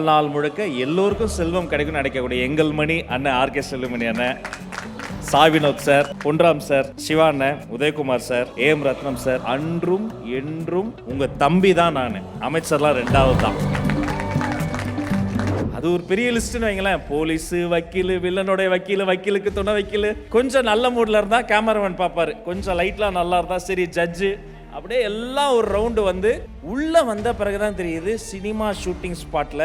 வாழ்நாள் முழுக்க எல்லோருக்கும் செல்வம் கிடைக்கும் நினைக்கக்கூடிய எங்கள் மணி அண்ணன் ஆர்கே செல்லுமணி அண்ணன், சாவினோத் சார், பொன்ராம் சார், சிவா அண்ணன், Udhayakumar sir, AM Rathnam sir, அன்றும் என்றும் உங்க தம்பி தான் நான். அமைச்சர்லாம் 2வது தான். அது ஒரு பெரிய லிஸ்ட்னு வைங்களேன். போலீஸ், வக்கீல், வில்லனுடைய வக்கீல், வக்கீலுக்கு துணை வக்கீல், கொஞ்சம் நல்ல மூட்ல இருந்தா கேமராமேன் பார்ப்பாரு, கொஞ்சம் லைட்லாம் நல்லா இருந்தா சரி ஜட்ஜு, அப்படியே எல்லாம் ஒரு ரவுண்டு வந்து உள்ள வந்த பிறகுதான் தெரியுது சினிமா ஷூட்டிங் ஸ்பாட்ல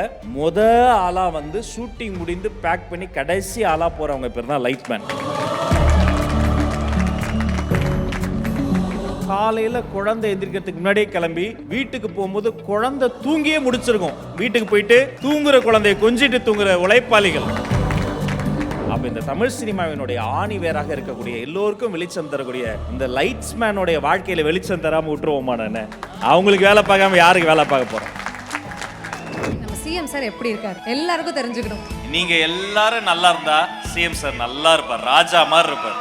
ஆளா வந்து ஷூட்டிங் முடிந்து பேக் பண்ணி கடைசி ஆளா போறவங்க பேர் தான் லைட்மேன். காலையில குழந்தை எந்திரிக்கிறதுக்கு முன்னாடியே கிளம்பி வீட்டுக்கு போகும்போது குழந்தை தூங்கியே முடிச்சிருக்கும். வீட்டுக்கு போயிட்டு தூங்குற குழந்தைய கொஞ்சிட்டு தூங்குற உழைப்பாளிகள். அப்ப இந்த தமிழ் சினிமாவினுடைய ஆணி வேராக இருக்கக்கூடிய எல்லோருக்கும் வெளிச்சம் தரக்கூடிய இந்த லைட்ஸ்மேனுடைய வாழ்க்கையில வெளிச்சம் தராம விட்டுருவோமா? நான் அவங்களுக்கு வேலை பார்க்காம யாருக்கு வேலை பார்க்க போறோம்? நம்ம சிஎம் சார் எப்படி இருக்காரு எல்லாருக்கும் தெரிஞ்சுக்கணும். நீங்க எல்லாரும் நல்லா இருந்தா சிஎம் சார் நல்லா இருப்பார், ராஜா மாதிரி இருப்பார்.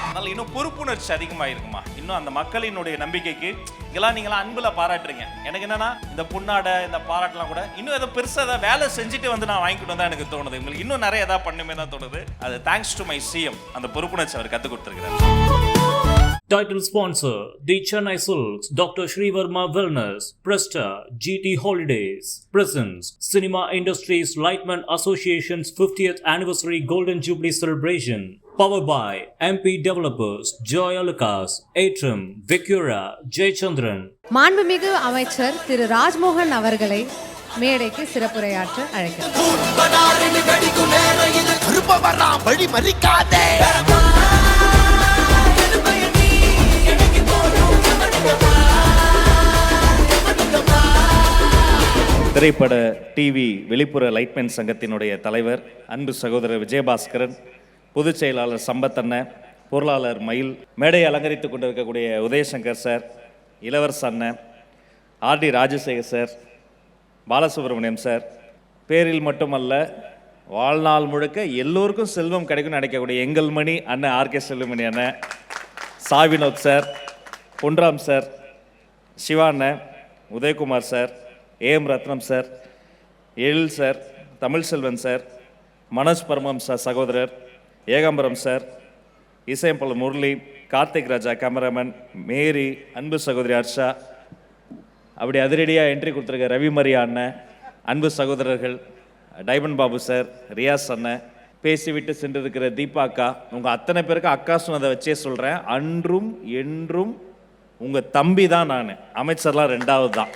அதனால இன்னும் பொறுப்புணர்ச்சி அதிகமாக இருக்குமா? இன்னும் அந்த மக்களினுடைய நம்பிக்கைக்கு இதெல்லாம் நீங்களாம் அன்புல பாராட்டுறீங்க. எனக்கு என்னன்னா இந்த புண்ணாடை இந்த பாராட்டெல்லாம் கூட இன்னும் ஏதோ பெருசாக ஏதாவது வேலை செஞ்சுட்டு வந்து நான் வாங்கிக்கிட்டு தான் எனக்கு தோணுது. உங்களுக்கு இன்னும் நிறைய ஏதாவது பண்ணுமே தான் தோணுது. அது தேங்க்ஸ் டு மை சிஎம், அந்த பொறுப்புணர்ச்சி அவர் கற்றுக் கொடுத்துருக்கிறார். Title sponsor, The Chennai Silks, Dr. Shri Verma Wellness, Presta, GT Holidays, Presents, Cinema Industries Lightman Association's 50th Anniversary Golden Jubilee Celebration. Powered by MP Developers, Joy Alucas, Atrium, Vicura, Jaychandran. மாண்புமிகு அமைச்சர் திரு ராஜ்மோகன் அவர்களை மேடைக்கு சிறப்புரையாற்ற அழைக்கிறேன். திரைப்பட TV வெளிப்புற lightman சங்கத்தினுடைய தலைவர் அன்பு சகோதரர் விஜயபாஸ்கரன், பொதுச் செயலாளர் சம்பத்தண்ணன், பொருளாளர் மயில், மேடையை அலங்கரித்துக் கொண்டிருக்கக்கூடிய உதயசங்கர் சார், இளவரச அண்ணன், RT Rajasekar sir, Balasubramaniam sir, பேரில் மட்டுமல்ல வாழ்நாள் முழுக்க எல்லோருக்கும் செல்வம் கிடைக்கும் நினைக்கக்கூடிய எங்கள் மணி அண்ணன் ஆர்கே செல்லுமணி அண்ணன், சாவினோத் சார், பொன்ராம் சார், சிவா அண்ணன், Udhayakumar sir, AM Rathnam sir, Ezhil sir, Tamil Selvan sir, Manoj Paramam sir சகோதரர், ஏகாம்பரம் சார், இசையமைப்பாளர் முரளி, கார்த்திக் ராஜா கேமராமேன், மேரி, அன்பு சகோதரி ஹர்ஷா, அப்படி அதிரடியாக என்ட்ரி கொடுத்துருக்க ரவி மரியா அண்ணன், அன்பு சகோதரர்கள் டைமண்ட் பாபு சார், ரியாஸ் அண்ணன், பேசிவிட்டு சென்றிருக்கிற தீபா அக்கா, உங்கள் அத்தனை பேருக்கு அக்கா சொன்னதை வச்சே சொல்கிறேன். அன்றும் என்றும் உங்கள் தம்பி தான் நான். அமைச்சர்லாம் 2வது தான்.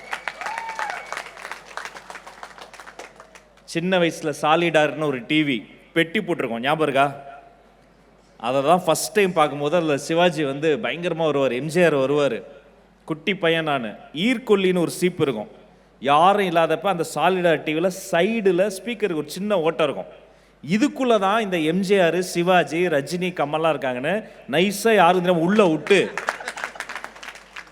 சின்ன வயசில் சாலிடார்னு ஒரு டிவி பெட்டி போட்டிருக்கோம், ஞாபகம் இருக்கா? அதை தான் ஃபஸ்ட் டைம் பார்க்கும்போது அதில் சிவாஜி வந்து பயங்கரமாக வருவார், எம்ஜிஆர் வருவார். குட்டி பையன் நான். ஈர்க்கொல்லின்னு ஒரு சீப்பு இருக்கும். யாரும் இல்லாதப்ப அந்த சாலிடார் டிவியில் சைடில் ஸ்பீக்கருக்கு ஒரு சின்ன ஓட்டம் இருக்கும். இதுக்குள்ளே தான் இந்த எம்ஜிஆர், சிவாஜி, ரஜினி, கமல்லாம் இருக்காங்கன்னு நைஸாக யாரும் தெரியாமல் உள்ளே விட்டு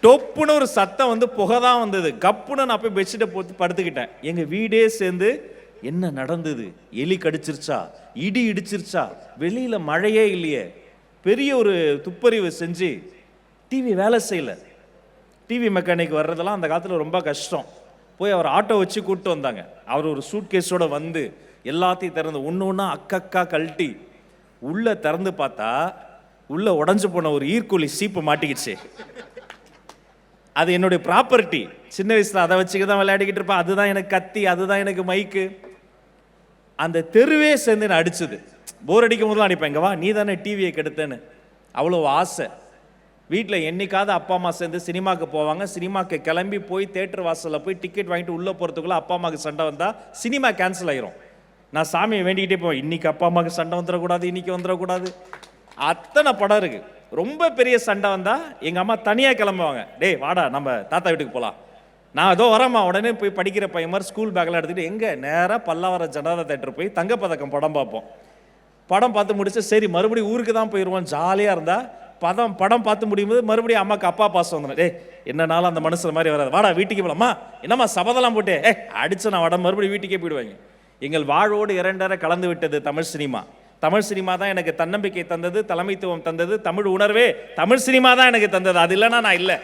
டொப்புன்னு ஒரு சத்தம் வந்து புகை தான் வந்தது. கப்புன்னு நான் போய் பெட்ஷீட்டை போட்டு படுத்துக்கிட்டேன். எங்கள் வீடே சேர்ந்து என்ன நடந்தது, எலி கடிச்சிருச்சா, இடி இடிச்சிருச்சா, வெளியில் மழையே இல்லையே, பெரிய ஒரு துப்பறிவு செஞ்சு டிவி வேலை செய்யலை. டிவி மெக்கானிக் வர்றதெல்லாம் அந்த காலத்தில் ரொம்ப கஷ்டம். போய் அவர் ஆட்டோ வச்சு கூப்பிட்டு வந்தாங்க. அவர் ஒரு சூட் கேஸோடு வந்து எல்லாத்தையும் திறந்து ஒன்று ஒன்றா அக்கக்கா கழட்டி உள்ளே திறந்து பார்த்தா உள்ளே உடஞ்சி போன ஒரு ஈர்க்கொல்லி சீப்பு மாட்டிக்கிச்சு. அது என்னுடைய ப்ராப்பர்ட்டி. சின்ன வயசில் அதை வச்சுக்க தான் விளையாடிக்கிட்டு இருப்பேன். அதுதான் எனக்கு கத்தி, அதுதான் எனக்கு மைக்கு. அந்த தெருவே சேர்ந்து நான் அடிச்சது. போர் அடிக்கும் போதுலாம் அடிப்பேன், இங்கே வா நீ தானே டிவியை கெடுத்தேன்னு. அவ்வளோ ஆசை. வீட்டில் என்னைக்காவது அப்பா அம்மா சேர்ந்து சினிமாவுக்கு போவாங்க. சினிமாவுக்கு கிளம்பி போய் தேட்டர் வாசலில் போய் டிக்கெட் வாங்கிட்டு உள்ளே போகிறதுக்குள்ளே அப்பா அம்மாவுக்கு சண்டை வந்தால் சினிமா கேன்சல் ஆகிரும். நான் சாமியை வேண்டிக்கிட்டே போவேன், இன்றைக்கி அப்பா அம்மாவுக்கு சண்டை வந்துடக்கூடாது, இன்றைக்கி வந்துடக்கூடாது. அத்தனை படம் இருக்குது. ரொம்ப பெரிய சண்டை வந்தால் எங்கள் அம்மா தனியாக கிளம்புவாங்க. டேய் வாடா நம்ம தாத்தா வீட்டுக்கு போகலாம். நான் ஏதோ வரேம்மா. உடனே போய் படிக்கிற பையன் மாதிரி ஸ்கூல் பேக்கில் எடுத்துகிட்டு எங்கே நேராக பல்லாவரம் ஜனதா தேட்டர் போய் தங்கப்பதக்கம் படம் பார்ப்போம். படம் பார்த்து முடிச்சு சரி மறுபடியும் ஊருக்கு தான் போயிடுவோம். ஜாலியாக இருந்தால் படம் பார்த்து முடியும்போது மறுபடியும் அம்மாவுக்கு அப்பா பாசம் வந்துடும். டே என்னன்னாலும் அந்த மனுஷன் மாதிரி வராது, வாடா வீட்டுக்கு போகலாமா, என்னம்மா சபதெல்லாம் போட்டு அடிச்சு நான் வட மறுபடியும் வீட்டுக்கே போயிடுவாங்க. எங்கள் வாழ்வோடு 2 கலந்து விட்டது தமிழ் சினிமா. தமிழ் சினிமா தான் எனக்கு தன்னம்பிக்கை தந்தது, தலைமைத்துவம் தந்தது, தமிழ் உணர்வே தமிழ் சினிமா தான் எனக்கு தந்தது. அது இல்லைன்னா நான் இல்லை.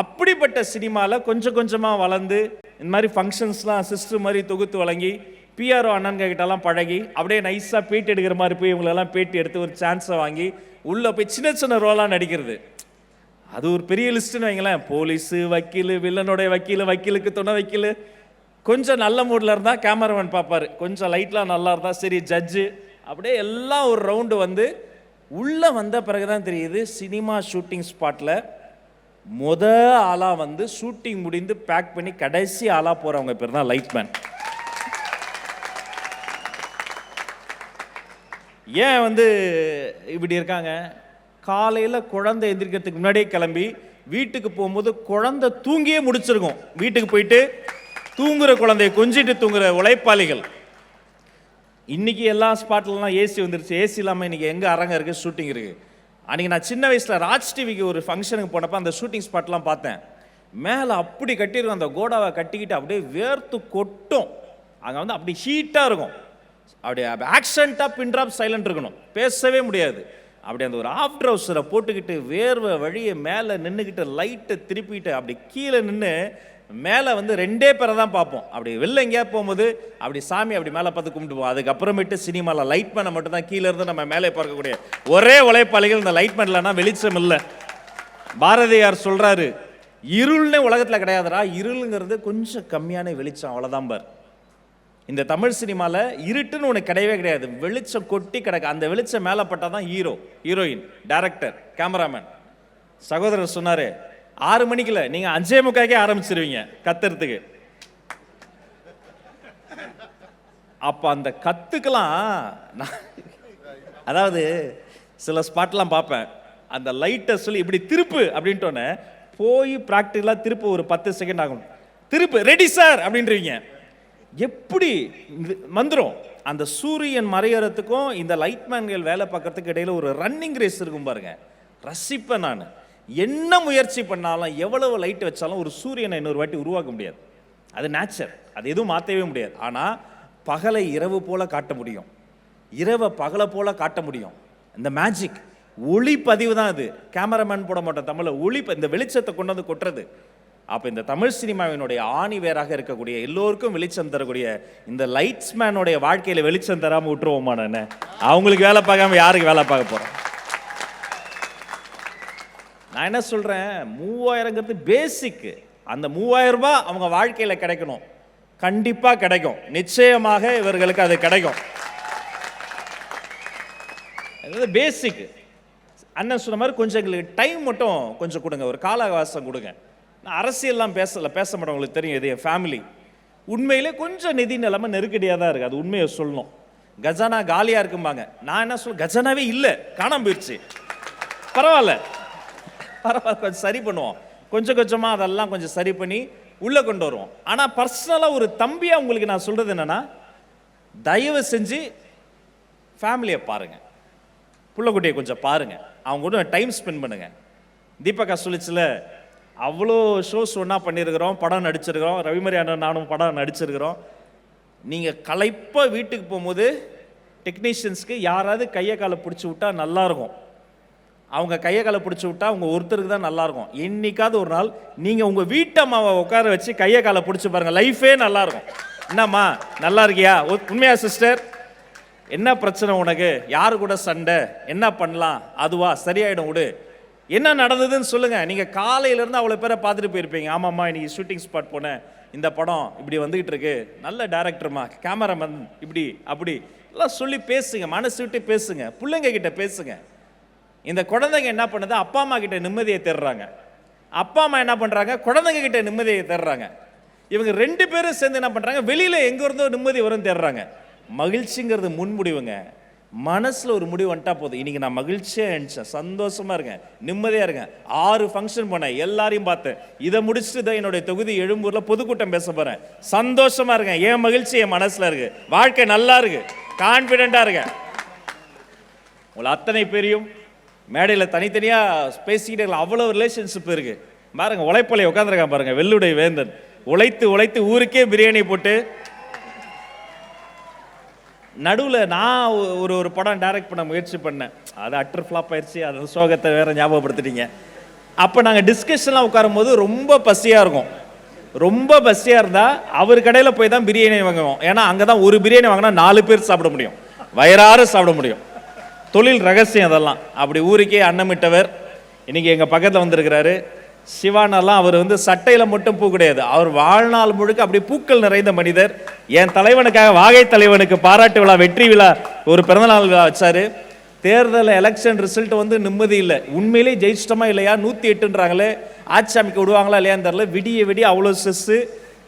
அப்படிப்பட்ட சினிமாவில் கொஞ்சம் கொஞ்சமாக வளர்ந்து இந்த மாதிரி ஃபங்க்ஷன்ஸ்லாம் சிஸ்டர் மாதிரி தொகுத்து வழங்கி பிஆர்ஓ அண்ணன்க கிட்டலாம் பழகி அப்படியே நைஸாக பேட்டி எடுக்கிற மாதிரி போய் இவங்களெல்லாம் பேட்டி எடுத்து ஒரு சான்ஸை வாங்கி உள்ளே போய் சின்ன சின்ன ரோலாக நடிக்கிறது. அது ஒரு பெரிய லிஸ்ட்டுன்னு வைங்களேன். போலீஸு, வக்கீல், வில்லனுடைய வக்கீல், வக்கீலுக்கு துணை வக்கீல், கொஞ்சம் நல்ல மூடில் இருந்தால் கேமராமேன் பார்ப்பார், கொஞ்சம் லைட்லாம் நல்லா இருந்தால் சரி ஜட்ஜு, அப்படியே எல்லாம் ஒரு ரவுண்டு வந்து உள்ளே வந்த பிறகு தான் தெரியுது சினிமா ஷூட்டிங் ஸ்பாட்டில் ஆளாக வந்து ஷூட்டிங் முடிந்து பேக் பண்ணி கடைசி ஆளாக போகிறவங்க பேர் தான் லைட்மேன். ஏன் வந்து இப்படி இருக்காங்க? காலையில் குழந்தை எந்திரிக்கிறதுக்கு முன்னாடியே கிளம்பி வீட்டுக்கு போகும்போது குழந்தை தூங்கியே முடிச்சிருக்கும். வீட்டுக்கு போயிட்டு தூங்குற குழந்தைய கொஞ்சிட்டு தூங்குற உழைப்பாளிகள். இன்னைக்கு எல்லா ஸ்பாட்லலாம் ஏசி வந்துருச்சு. ஏசி இல்லாமல் இன்னைக்கு எங்கே அரங்கம் இருக்குது, ஷூட்டிங் இருக்குது. அன்றைக்கி நான் சின்ன வயசில் ராஜ் டிவிக்கு ஒரு ஃபங்க்ஷனுக்கு போனப்போ அந்த ஷூட்டிங் ஸ்பாட்லாம் பார்த்தேன். மேலே அப்படி கட்டியிருக்கும், அந்த கோடாவை கட்டிக்கிட்டு அப்படியே வேர்த்து கொட்டும். அங்கே வந்து அப்படி ஹீட்டாக இருக்கும். அப்படியே ஆக்சன்ட்டாக பின்ட்ராப் சைலண்ட் இருக்கணும், பேசவே முடியாது. அப்படி அந்த ஒரு ஆஃப் ட்ரவுசரை போட்டுக்கிட்டு வேர்வை வழியை மேலே நின்றுக்கிட்டு லைட்டை திருப்பிட்டு அப்படி கீழே நின்று மேலே வந்து 2 பேரை தான் பார்ப்போம். அப்படி வெளில எங்கேயா போகும்போது அப்படி சாமி அப்படி மேலே பார்த்து கும்பிட்டுப்போம். அதுக்கப்புறமேட்டு சினிமாவில் லைட்மேனை மட்டும் தான் கீழே இருந்து நம்ம மேலே பார்க்கக்கூடிய ஒரே உழைப்பாளிகள் இந்த லைட்மேன். இல்லைன்னா வெளிச்சம் இல்லை. பாரதியார் சொல்கிறாரு, இருள்னே உலகத்தில் கிடையாதுடா, இருளுங்கிறது கொஞ்சம் கம்மியான வெளிச்சம், அவ்வளோதான் பார். இந்த தமிழ் சினிமாவில் இருட்டுன்னு ஒன்று கிடையவே கிடையாது. வெளிச்சம் கொட்டி கிடக்கு. அந்த வெளிச்சம் மேலே பட்டால் தான் ஹீரோ, ஹீரோயின், டைரக்டர், கேமராமேன். சகோதரர் சொன்னார், 6 மணிக்குல நீங்கள் 5:45 ஆரம்பிச்சிருவீங்க கத்துறதுக்கு. அப்போ அந்த கத்துக்கலாம். அதாவது சில ஸ்பாட்லாம் பார்ப்பேன், அந்த லைட்டை சொல்லி இப்படி திருப்பு அப்படின்ட்டோன்னே போய் ப்ராக்டிக்கலாக திருப்பு ஒரு 10 செகண்ட் ஆகும். திருப்பு, ரெடி சார் அப்படின்றீங்க. எப்படி வந்துடும்? அந்த சூரியன் மறையறதுக்கும் இந்த லைட்மேன்கள் வேலை பார்க்கறதுக்கு இடையில ஒரு ரன்னிங் ரேஸ் இருக்கும் பாருங்க. ரசிப்பேன் நான். என்ன முயற்சி பண்ணாலும் எவ்வளவு லைட் வச்சாலும் ஒரு சூரியனை இன்னொரு வாட்டி உருவாக்க முடியாது. அது நேச்சர், அது எதுவும் மாற்றவே முடியாது. ஆனால் பகலை இரவு போல காட்ட முடியும், இரவை பகலை போல காட்ட முடியும். இந்த மேஜிக் ஒளிப்பதிவு தான். அது கேமராமேன் போட மாட்டோம் தமிழில், ஒளி இந்த வெளிச்சத்தை கொண்டு வந்து கொட்டுறது. அப்போ இந்த தமிழ் சினிமாவினுடைய ஆணி வேறாக இருக்கக்கூடிய எல்லோருக்கும் வெளிச்சம் தரக்கூடிய இந்த லைட்ஸ்மேனுடைய வாழ்க்கையில் வெளிச்சம் தராமல் விட்டுருவோமா? நான் அவங்களுக்கு வேலை பார்க்காம யாருக்கு வேலை பார்க்க போகிறேன்? நான் என்ன சொல்கிறேன், 3000ங்கிறது பேசிக்கு. அந்த 3000 ரூபாய் அவங்க வாழ்க்கையில் கிடைக்கணும், கண்டிப்பாக கிடைக்கும், நிச்சயமாக இவர்களுக்கு அது கிடைக்கும். அது பேசிக். அண்ணன் சொன்ன மாதிரி கொஞ்சம் எங்களுக்கு டைம் மட்டும் கொஞ்சம் கொடுங்க, ஒரு கால அவகாசம் கொடுங்க. நான் அரசியல்லாம் பேச மாட்டேன், உங்களுக்கு தெரியும், இது என் ஃபேமிலி. உண்மையிலே கொஞ்சம் நிதி நிலைமை நெருக்கடியாக தான் இருக்குது, அது உண்மையை சொல்லணும். கஜானா காலியாக இருக்கும்பாங்க. நான் என்ன சொல்ல, கஜானாவே இல்லை, காணாமல் போயிடுச்சு. பரவாயில்ல, கொஞ்சம் சரி பண்ணுவோம். கொஞ்சம் கொஞ்சமாக அதெல்லாம் கொஞ்சம் சரி பண்ணி உள்ளே கொண்டு வருவோம். ஆனால் பர்சனலாக ஒரு தம்பியாக உங்களுக்கு நான் சொல்கிறது என்னென்னா, தயவு செஞ்சு ஃபேமிலியை பாருங்கள், புள்ளக்குட்டியை கொஞ்சம் பாருங்கள், அவங்க கூட டைம் ஸ்பெண்ட் பண்ணுங்கள். தீபகா சொல்லிச்சுல, அவ்வளோ ஷோஸ் ஒன்றா பண்ணியிருக்கிறோம், படம் நடிச்சிருக்கிறோம், ரவிமரி அண்ணன் நானும் படம் நடிச்சிருக்கிறோம். நீங்கள் களைப்பாக வீட்டுக்கு போகும்போது டெக்னீஷியன்ஸ்க்கு யாராவது கையை காலை பிடிச்சி விட்டா நல்லாயிருக்கும். அவங்க கையை காலை பிடிச்சி விட்டா அவங்க ஒருத்தருக்கு தான் நல்லாயிருக்கும். என்னைக்காவது ஒரு நாள் நீங்கள் உங்கள் வீட்டம்மாவை உட்கார வச்சு கையை காலை பிடிச்சி பாருங்கள், லைஃபே நல்லாயிருக்கும். என்னம்மா நல்லா இருக்கியா? உண்மையா சிஸ்டர்? என்ன பிரச்சனை உனக்கு? யாரு கூட சண்டை? என்ன பண்ணலாம்? அதுவா சரியாயிடும், விடு. என்ன நடந்ததுன்னு சொல்லுங்கள். நீங்கள் காலையிலேருந்து அவ்வளோ பேரை பார்த்துட்டு போயிருப்பீங்க. ஆமாம்மா, இன்னைக்கு ஷூட்டிங் ஸ்பாட் போனேன், இந்த படம் இப்படி வந்துக்கிட்டு இருக்கு, நல்ல டேரக்டர்மா, கேமராமேன், இப்படி அப்படி எல்லாம் சொல்லி பேசுங்க, மனசு விட்டு பேசுங்க, பிள்ளைங்க கிட்ட பேசுங்க. இந்த குழந்தைங்க என்ன பண்ணுது, அப்பா அம்மா கிட்ட நிம்மதியை தேடுறாங்க. அப்பா அம்மா என்ன பண்ணுறாங்க, குழந்தைங்க கிட்ட நிம்மதியை தேடுறாங்க. இவங்க 2 பேரும் சேர்ந்து என்ன பண்ணுறாங்க, வெளியில் எங்கே இருந்தோ நிம்மதி வரும் தேடுறாங்க. மகிழ்ச்சிங்கிறது முன்முடிவுங்க. மனசில் ஒரு முடிவு வந்துட்டா போதும். இன்றைக்கி நான் மகிழ்ச்சியாக இருந்துச்சேன், சந்தோஷமாக இருக்கேன், நிம்மதியாக இருக்கேன். 6 ஃபங்க்ஷன் போனேன், எல்லாரையும் பார்த்தேன். இதை முடிச்சுட்டு தான் என்னுடைய தொகுதி எழும்பூரில் பொதுக்கூட்டம் பேச போகிறேன். சந்தோஷமாக இருக்கேன், என் மகிழ்ச்சி என் மனசில் இருக்குது, வாழ்க்கை நல்லா இருக்குது, கான்ஃபிடென்ட்டாக இருக்கேன். உங்களை அத்தனை பேரையும் மேடையில் தனித்தனியாக பேசிக்கிட்டே இருக்கலாம், அவ்வளோ ரிலேஷன்ஷிப் இருக்குது. பாருங்கள், உழைப்பலை உட்காந்துருக்கான் பாருங்கள், வெள்ளுடைய வேந்தன். உழைத்து உழைத்து ஊருக்கே பிரியாணி போட்டு. நடுவில் நான் ஒரு படம் டைரக்ட் பண்ண முயற்சி பண்ணேன், அது அட்டர் ஃப்ளாப் ஆயிடுச்சு. அது சோகத்தை வேற ஞாபகப்படுத்திட்டீங்க. அப்போ நாங்கள் டிஸ்கஷன்லாம் உட்காரும்போது ரொம்ப பசியாக இருக்கும். ரொம்ப பசியாக இருந்தால் அவர் கடையில் போய் தான் பிரியாணி வாங்குவோம். ஏன்னா அங்கே தான் ஒரு பிரியாணி வாங்கினா 4 பேர் சாப்பிட முடியும், வயிறார சாப்பிட முடியும். தொழில் ரகசியம் அதெல்லாம். அப்படி ஊருக்கே அன்னமிட்டவர் இன்னைக்கு எங்கள் பக்கத்தில் வந்திருக்கிறாரு. சிவானெல்லாம் அவர் வந்து சட்டையில் மட்டும் பூ கிடையாது, அவர் வாழ்நாள் முழுக்க அப்படி பூக்கள் நிறைந்த மனிதர். என் தலைவனுக்காக, வாகை தலைவனுக்கு பாராட்டு விழா, வெற்றி விழா, ஒரு பிறந்தநாள் விழா வச்சாரு. தேர்தல் எலெக்ஷன் ரிசல்ட் வந்து நிம்மதி இல்லை. உண்மையிலேயே ஜெயிச்சிட்டோமா இல்லையா, 108ன்றாங்களே, ஆட்சி அமைக்க விடுவாங்களா இல்லையான்னு தெரியல. விடிய அவ்வளோ ஸ்ட்ரெஸ்ஸு.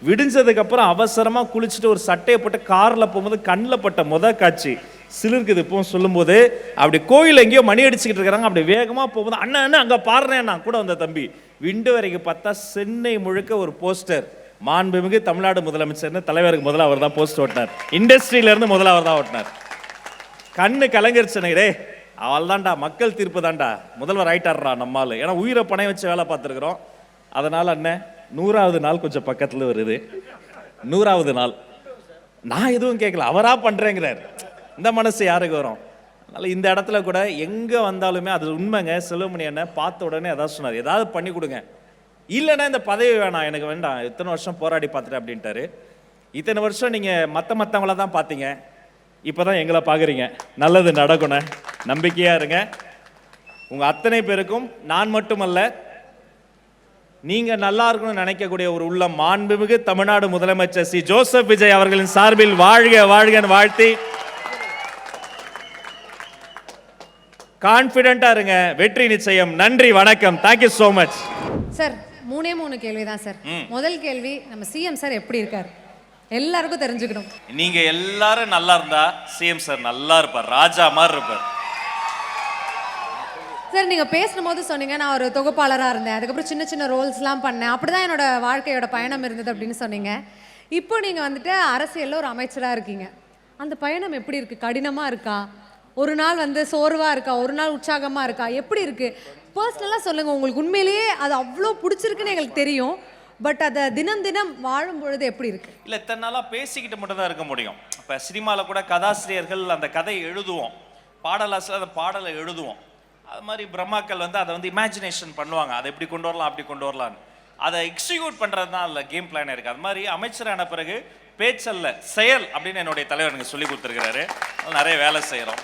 விடிஞ்சதுக்கப்புறம் அவசரமாக குளிச்சுட்டு ஒரு சட்டையை போட்டு காரில் போகும்போது கண்ணில் பட்ட காட்சி சிலிருக்குது. இப்போ சொல்லும்போது அப்படி கோயில் எங்கேயோ மணி அடிச்சுக்கிட்டு இருக்கிறாங்க. அப்படி வேகமாக போகும்போது அண்ணன் அங்கே பாருறேன், நான் கூட வந்த தம்பி விண்டு வரைக்கும் பார்த்தா சென்னை முழுக்க ஒரு போஸ்டர், மாண்புமிகு தமிழ்நாடு முதலமைச்சர்னு தலைவருக்கு முதல்ல அவர் தான் போஸ்டர் ஓட்டினார். இண்டஸ்ட்ரியிலேருந்து முதல்ல அவர் தான் ஓட்டினார். கண்ணு கலங்கிருச்சுனே, அவள் தான்டா, மக்கள் தீர்ப்பு தான்டா, முதல்வர் ஆயிட்டார்றா நம்மால். ஏன்னா உயிரை பணைய வச்சு வேலை பார்த்துருக்குறோம். அதனால் அண்ணன் 100வது நாள் கொஞ்சம் பக்கத்தில் வருது. 100வது நாள் நான் எதுவும் கேட்கல, அவராக பண்ணுறேங்கிறார். இந்த மனசு யாருக்கு வரும்? அதனால் இந்த இடத்துல கூட எங்கே வந்தாலுமே அது உண்மைங்க. செல்வமணி அண்ணன் பார்த்த உடனே எதாவது சொன்னார், ஏதாவது பண்ணி கொடுங்க, இல்லைன்னா இந்த பதவி வேணாம், எனக்கு வேண்டாம், இத்தனை வருஷம் போராடி பார்த்துட்டேன் அப்படின்ட்டாரு. இத்தனை வருஷம் நீங்கள் மற்றவங்கள தான் பார்த்தீங்க, இப்போ தான் எங்களை பார்க்குறீங்க. நல்லது நடக்கணும், நம்பிக்கையாக இருங்க. உங்கள் அத்தனை பேருக்கும் நான் மட்டுமல்ல, நீங்கள் நல்லா இருக்கணும்னு நினைக்கக்கூடிய ஒரு உள்ள மாண்புமிகு தமிழ்நாடு முதலமைச்சர் சி ஜோசப் விஜய் அவர்களின் சார்பில் வாழ்க வாழ்கன்னு வாழ்த்தி கான்ஃபிடென்ட்டா இருங்க, வெற்றி நிச்சயம். நன்றி, வணக்கம், தேங்க்யூ ஸோ மச். சார் 3 கேள்வி தான் சார். முதல் கேள்வி, நம்ம சிஎம் சார் எப்படி இருக்கார் எல்லாருக்கும் தெரிஞ்சுக்கணும். நீங்க எல்லாரும் நல்லா இருந்தா சிஎம் சார் நல்லா இருப்பார், ராஜா மாதிரி இருப்பார். சார் நீங்கள் பேசும்போது சொன்னீங்க, நான் ஒரு தொகுப்பாளராக இருந்தேன், அதுக்கப்புறம் சின்ன சின்ன ரோல்ஸ்லாம் பண்ணேன், அப்படி தான் என்னோட வாழ்க்கையோட பயணம் இருந்தது அப்படின்னு சொன்னீங்க. இப்போ நீங்கள் வந்துட்டு அரசியலில் ஒரு அமைச்சராக இருக்கீங்க. அந்த பயணம் எப்படி இருக்குது? கடினமாக இருக்கா? ஒரு நாள் வந்து சோர்வாக இருக்கா, ஒரு நாள் உற்சாகமாக இருக்கா, எப்படி இருக்குது? பர்சனலாக சொல்லுங்கள். உங்களுக்கு உண்மையிலேயே அது அவ்வளோ பிடிச்சிருக்குன்னு எங்களுக்கு தெரியும், பட் அதை தினம் தினம் வாழும் பொழுது எப்படி இருக்கு? இல்லை, இத்தனை நாளாக பேசிக்கிட்டு மட்டும் தான் இருக்க முடியும். இப்போ சினிமாவில் கூட கதாசிரியர்கள் அந்த கதையை எழுதுவோம், பாடலாசிரியர் அந்த பாடலை எழுதுவோம். அது மாதிரி பிரம்மாக்கள் வந்து அதை வந்து இமேஜினேஷன் பண்ணுவாங்க, அதை எப்படி கொண்டு வரலாம் அப்படி கொண்டு வரலான்னு. அதை எக்ஸிக்யூட் பண்ணுறது தான் அதில் கேம் பிளான் இருக்குது. அது மாதிரி அமைச்சரான பிறகு பேச்சல்ல செயல் அப்படின்னு என்னுடைய தலைவர் எனக்கு சொல்லி கொடுத்துருக்கிறாரு. நிறைய வேலை செய்கிறோம்.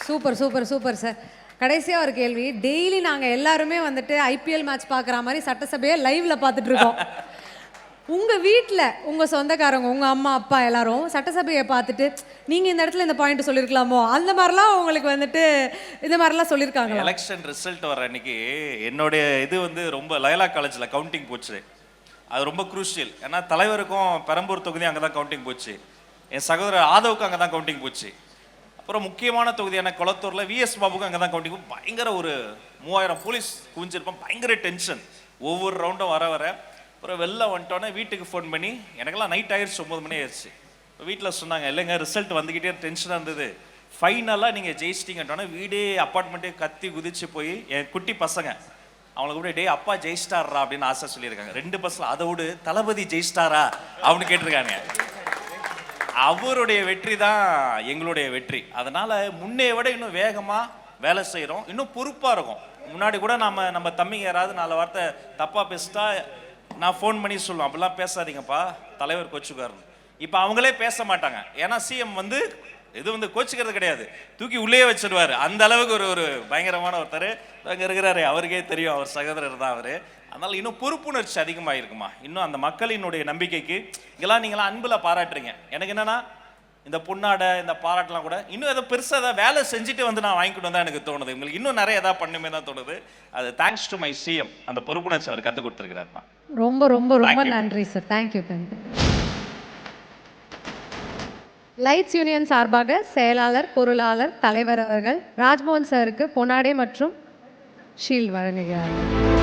Super super super sir. கடைசியாக ஒரு கேள்வி, டெய்லி நாங்கள் எல்லாருமே வந்துட்டு ஐபிஎல் மேட்ச் பார்க்குற மாதிரி சட்டசபையை லைவ்ல பார்த்துட்டு இருக்கோம். உங்கள் வீட்டில் உங்கள் சொந்தக்காரங்க, உங்கள் அம்மா அப்பா எல்லாரும் சட்டசபையை பார்த்துட்டு நீங்கள் இந்த இடத்துல இந்த பாயிண்ட் சொல்லியிருக்கலாமோ, அந்த மாதிரிலாம் உங்களுக்கு வந்துட்டு இந்த மாதிரிலாம் சொல்லியிருக்காங்க? எலெக்ஷன் ரிசல்ட் வர அன்னைக்கு என்னுடைய இது வந்து ரொம்ப லயலா காலேஜில் கவுண்டிங் போச்சு. அது ரொம்ப குரூஷியல். ஏன்னா தலைவருக்கும் பெரம்பூர் தொகுதி அங்கே தான் கவுண்டிங் போச்சு, என் சகோதரர் ஆதவுக்கு அங்கே தான் கவுண்டிங் போச்சு. அப்புறம் முக்கியமான தொகுதியான குளத்தூரில் விஎஸ் பாபுக்கு அங்கே தான் கவுண்டிங். பயங்கர ஒரு 3000 போலீஸ் குவிஞ்சிருப்போம், பயங்கர டென்ஷன் ஒவ்வொரு ரவுண்டும் வர வர. அப்புறம் வெளில வந்துட்டோன்னே வீட்டுக்கு ஃபோன் பண்ணி, எனக்கெல்லாம் நைட் ஆயிடுச்சு, 9 மணி ஆயிடுச்சு. இப்போ வீட்டில் சொன்னாங்க, இல்லைங்க ரிசல்ட் வந்துக்கிட்டே டென்ஷனாக இருந்தது, ஃபைனலாக நீங்கள் ஜெயிச்சிட்டிங்கட்டோன்னே வீடே அப்பார்ட்மெண்ட்டே கத்தி குதிச்சு போய் என் குட்டி பசங்க அவங்களுக்கு கூட டே அப்பா ஜெயிஸ்டாரா அப்படின்னு ஆசை சொல்லியிருக்காங்க. 2 பசங்க அதை விட தளபதி ஜெயிஸ்டாரா அப்படின்னு கேட்டிருக்காங்க. அவருடைய வெற்றி தான் எங்களுடைய வெற்றி. அதனால முன்னே விட இன்னும் வேகமாக வேலை செய்கிறோம், இன்னும் பொறுப்பாக இருக்கும். முன்னாடி கூட நம்ம தம்பிங்க யாராவது 4 வார்த்தை தப்பாக பேசிட்டா நான் ஃபோன் பண்ணி சொல்லுவேன், அப்படிலாம் பேசாதீங்கப்பா தலைவர் கோச்சுக்காருன்னு. இப்போ அவங்களே பேச மாட்டாங்க, ஏன்னா சிஎம் வந்து இது வந்து கோச்சிக்கிறது கிடையாது, தூக்கி உள்ளே வச்சிருவாரு. அந்த அளவுக்கு ஒரு பயங்கரமான ஒருத்தர் அங்கே இருக்கிறாரு, அவருக்கே தெரியும், அவர் சகோதரர் தான் அவர். அதனால் இன்னும் பொறுப்புணர்ச்சி அதிகமாக இருக்குமா, இன்னும் அந்த மக்களினுடைய நம்பிக்கைக்கு இதெல்லாம் நீங்களாம் அன்பில் பாராட்டுறீங்க. எனக்கு என்னென்னா இந்த பொன்னாடை இந்த பாராட்டெலாம் கூட இன்னும் ஏதோ பெருசாக ஏதாவது வேலை செஞ்சுட்டு வந்து நான் வாங்கிக்கிட்டு தான் எனக்கு தோணுது. உங்களுக்கு இன்னும் நிறைய ஏதாவது பண்ணுமே தான் தோணுது. அது தேங்க்ஸ் டு மை சிஎம், அந்த பொறுப்புணர்ச்சி அவர் கற்றுக் கொடுத்துருக்கிறாருமா. ரொம்ப ரொம்ப ரொம்ப நன்றி சார். தேங்க்யூ. லைட்ஸ் யூனியன் சார்பாக செயலாளர், பொருளாளர், தலைவர் அவர்கள் ராஜ்மோகன் சாருக்கு பொன்னாடை மற்றும் ஷீல்ட் வழங்குகிறார்கள்.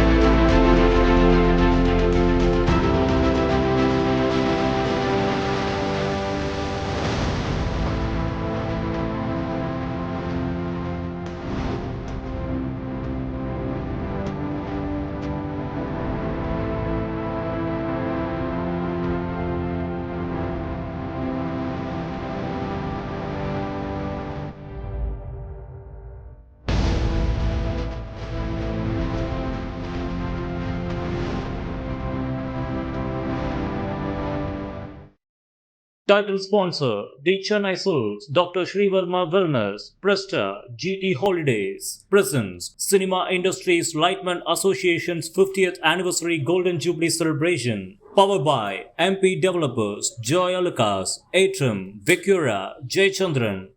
Title sponsor, the Chennai Silks, Dr. Srivarma Wellness, Presta, GT Holidays, presents Cinema Industries Lightman Association's 50th Anniversary Golden Jubilee Celebration. Powered by MP Developers, Joy Alucas, Atrium, Vicura, Jaychandran.